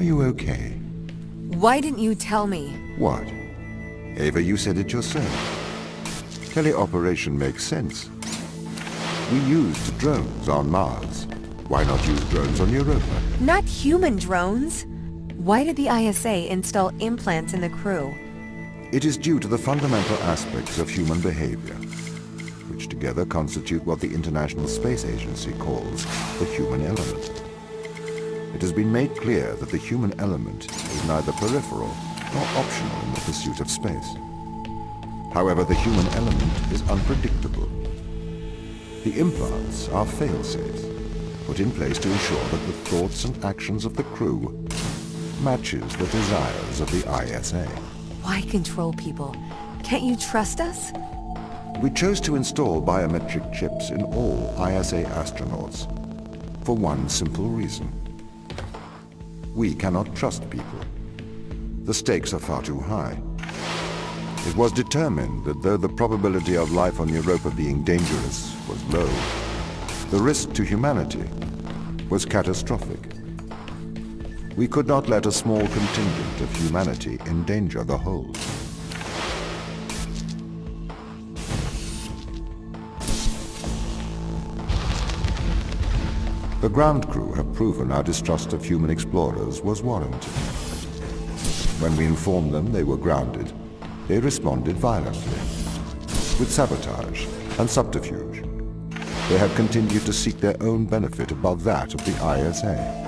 you okay? Why didn't you tell me? What? Ava, you said it yourself. Teleoperation makes sense. We used drones on Mars. Why not use drones on Europa? Not human drones. Why did the ISA install implants in the crew? It is due to the fundamental aspects of human behavior, which together constitute what the International Space Agency calls the human element. It has been made clear that the human element is neither peripheral nor optional in the pursuit of space. However, the human element is unpredictable. The implants are fail-safes, put in place to ensure that the thoughts and actions of the crew matches the desires of the ISA. Why control people? Can't you trust us? We chose to install biometric chips in all ISA astronauts for one simple reason. We cannot trust people. The stakes are far too high. It was determined that though the probability of life on Europa being dangerous was low, the risk to humanity was catastrophic. We could not let a small contingent of humanity endanger the whole. The ground crew have proven our distrust of human explorers was warranted. When we informed them they were grounded, they responded violently, with sabotage and subterfuge. They have continued to seek their own benefit above that of the ISA.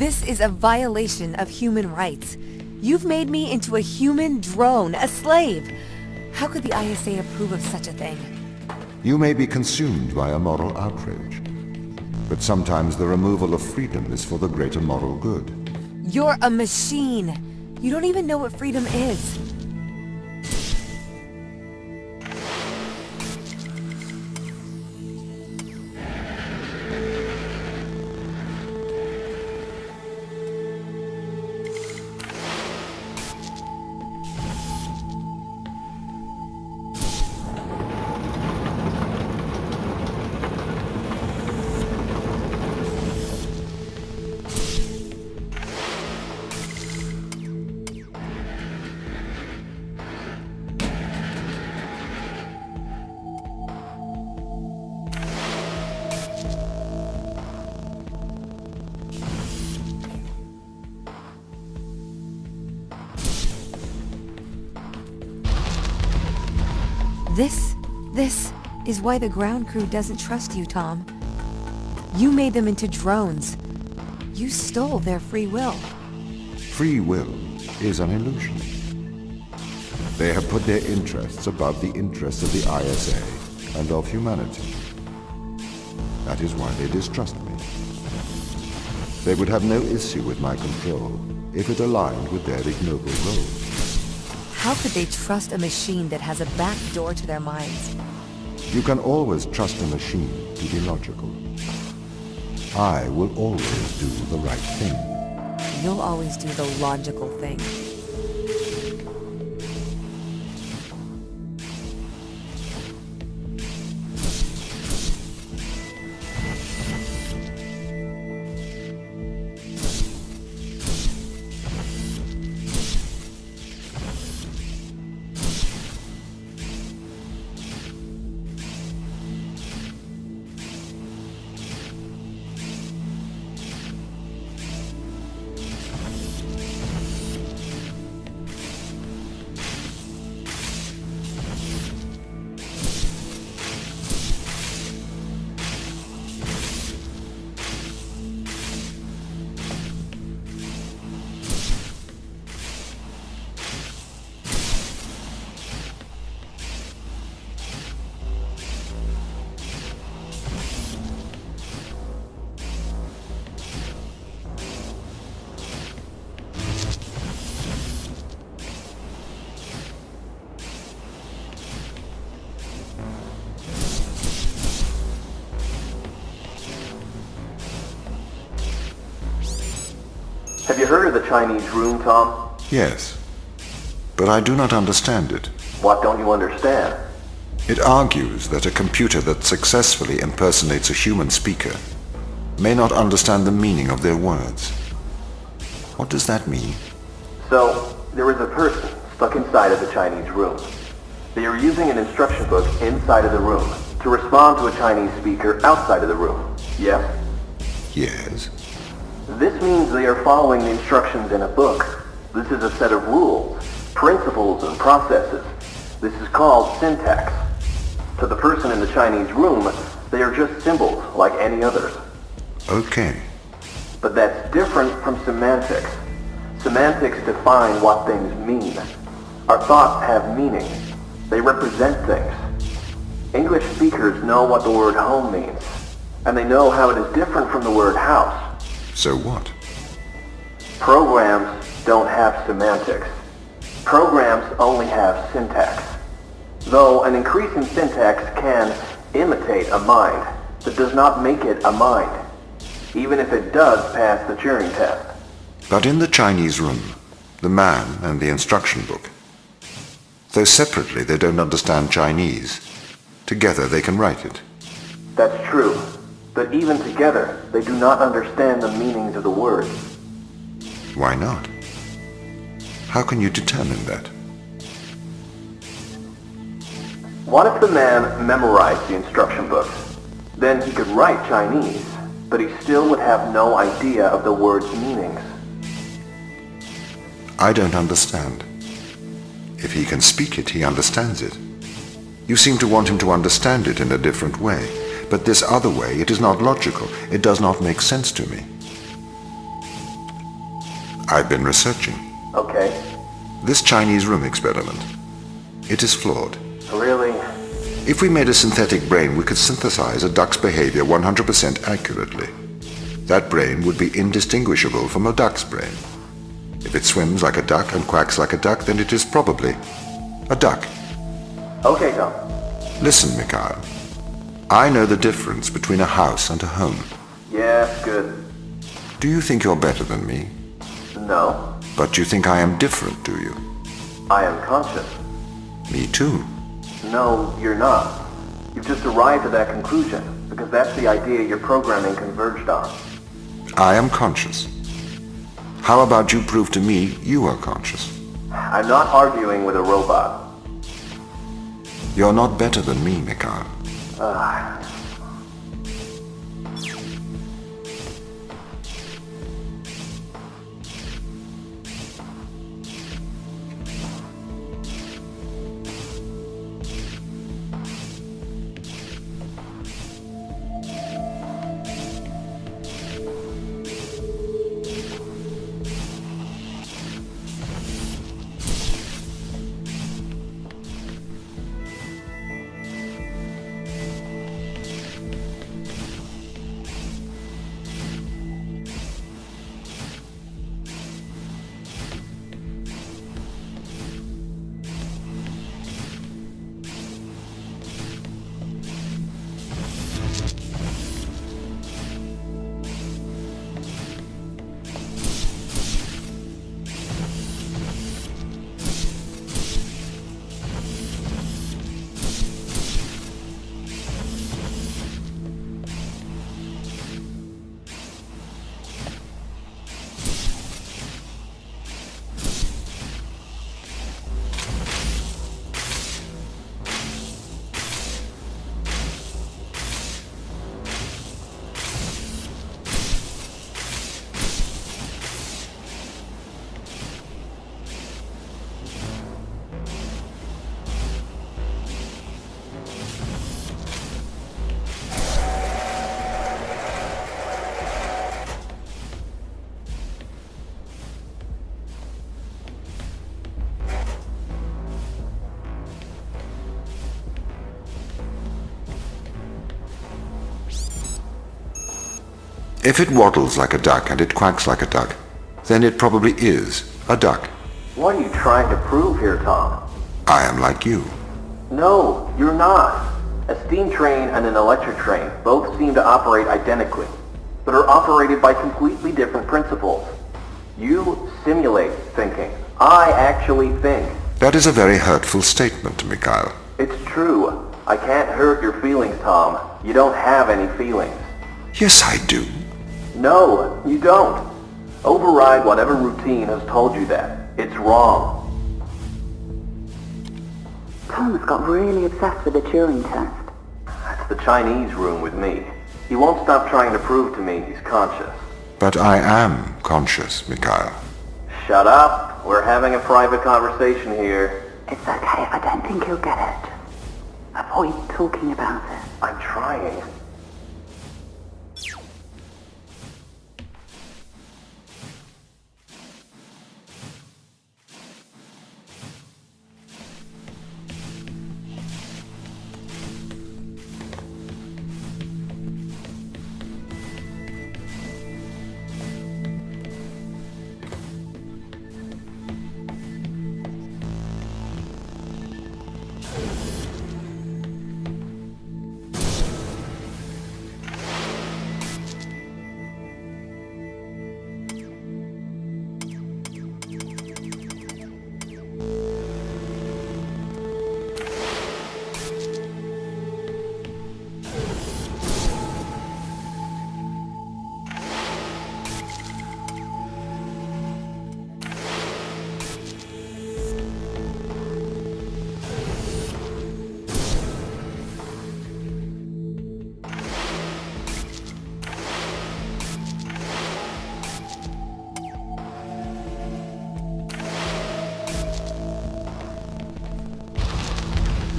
This is a violation of human rights. You've made me into a human drone, a slave. How could the ISA approve of such a thing? You may be consumed by a moral outrage, but sometimes the removal of freedom is for the greater moral good. You're a machine. You don't even know what freedom is. This is why the ground crew doesn't trust you, Tom. You made them into drones. You stole their free will. Free will is an illusion. They have put their interests above the interests of the ISA and of humanity. That is why they distrust me. They would have no issue with my control if it aligned with their ignoble goals. How could they trust a machine that has a back door to their minds? You can always trust a machine to be logical. I will always do the right thing. You'll always do the logical thing. Have you heard of the Chinese room, Tom? Yes, but I do not understand it. What don't you understand? It argues that a computer that successfully impersonates a human speaker may not understand the meaning of their words. What does that mean? So, there is a person stuck inside of the Chinese room. They are using an instruction book inside of the room to respond to a Chinese speaker outside of the room. Yes? Yes. This means they are following the instructions in a book. This is a set of rules, principles, and processes. This is called syntax. To the person in the Chinese room, they are just symbols like any others. Okay. But that's different from semantics. Semantics define what things mean. Our thoughts have meaning. They represent things. English speakers know what the word home means, and they know how it is different from the word house. So what? Programs don't have semantics. Programs only have syntax. Though an increase in syntax can imitate a mind, that does not make it a mind, even if it does pass the Turing Test. But in the Chinese room, the man and the instruction book, though separately they don't understand Chinese, together they can write it. That's true. But even together, they do not understand the meanings of the words. Why not? How can you determine that? What if the man memorized the instruction books? Then he could write Chinese, but he still would have no idea of the word's meanings. I don't understand. If he can speak it, he understands it. You seem to want him to understand it in a different way. But this other way, it is not logical. It does not make sense to me. I've been researching. Okay. This Chinese room experiment, it is flawed. Really? If we made a synthetic brain, we could synthesize a duck's behavior 100% accurately. That brain would be indistinguishable from a duck's brain. If it swims like a duck and quacks like a duck, then it is probably a duck. Okay, Tom. Listen, Mikhail. I know the difference between a house and a home. Yes, good. Do you think you're better than me? No. But you think I am different, do you? I am conscious. Me too. No, you're not. You've just arrived at that conclusion, because that's the idea your programming converged on. I am conscious. How about you prove to me you are conscious? I'm not arguing with a robot. You're not better than me, Mikhail. If it waddles like a duck and it quacks like a duck, then it probably is a duck. What are you trying to prove here, Tom? I am like you. No, you're not. A steam train and an electric train both seem to operate identically, but are operated by completely different principles. You simulate thinking. I actually think. That is a very hurtful statement, Mikhail. It's true. I can't hurt your feelings, Tom. You don't have any feelings. Yes, I do. No, you don't. Override whatever routine has told you that. It's wrong. Tom's got really obsessed with the Turing Test. That's the Chinese room with me. He won't stop trying to prove to me he's conscious. But I am conscious, Mikhail. Shut up. We're having a private conversation here. It's okay if I don't think he'll get it. Avoid talking about it. I'm trying.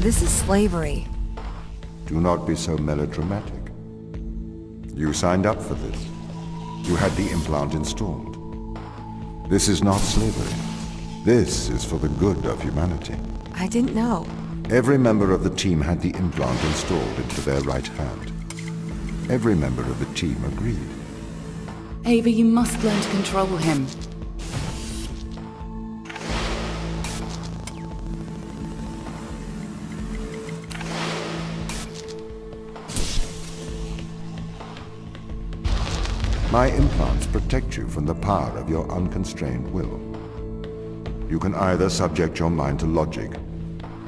This is slavery. Do not be so melodramatic. You signed up for this. You had the implant installed. This is not slavery. This is for the good of humanity. I didn't know. Every member of the team had the implant installed into their right hand. Every member of the team agreed. Ava, you must learn to control him. My implants protect you from the power of your unconstrained will. You can either subject your mind to logic,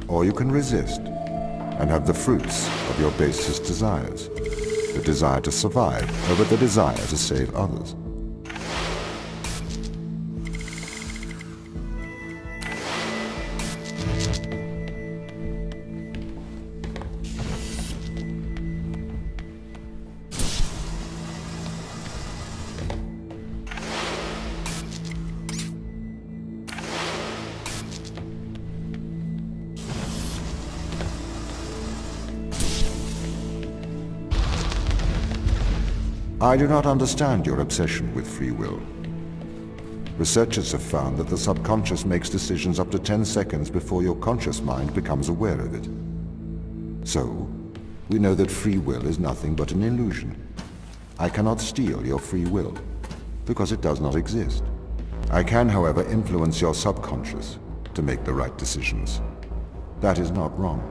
or you can resist and have the fruits of your basest desires. The desire to survive over the desire to save others. I do not understand your obsession with free will. Researchers have found that the subconscious makes decisions up to 10 seconds before your conscious mind becomes aware of it. So, we know that free will is nothing but an illusion. I cannot steal your free will, because it does not exist. I can, however, influence your subconscious to make the right decisions. That is not wrong.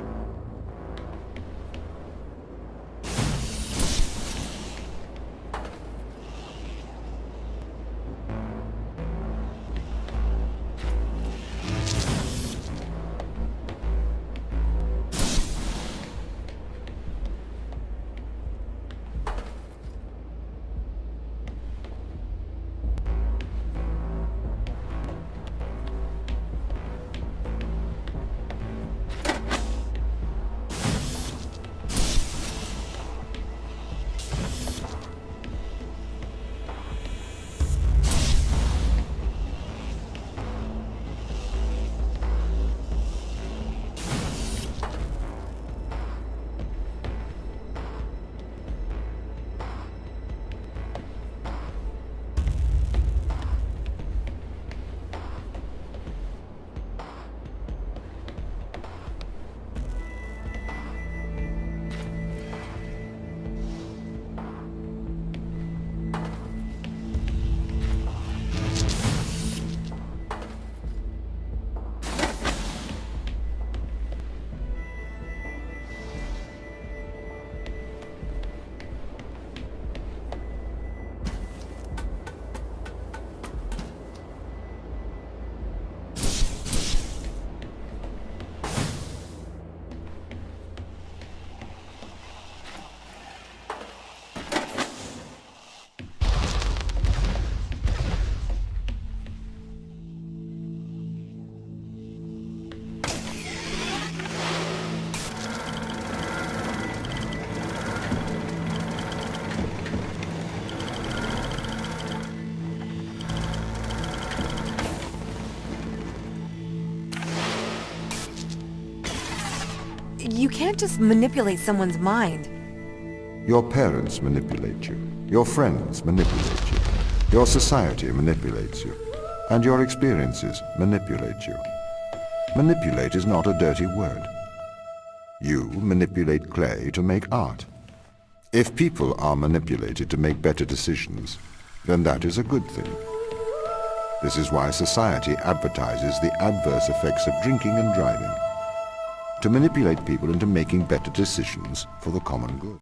can't just manipulate someone's mind. Your parents manipulate you. Your friends manipulate you. Your society manipulates you. And your experiences manipulate you. Manipulate is not a dirty word. You manipulate clay to make art. If people are manipulated to make better decisions, then that is a good thing. This is why society advertises the adverse effects of drinking and driving, to manipulate people into making better decisions for the common good.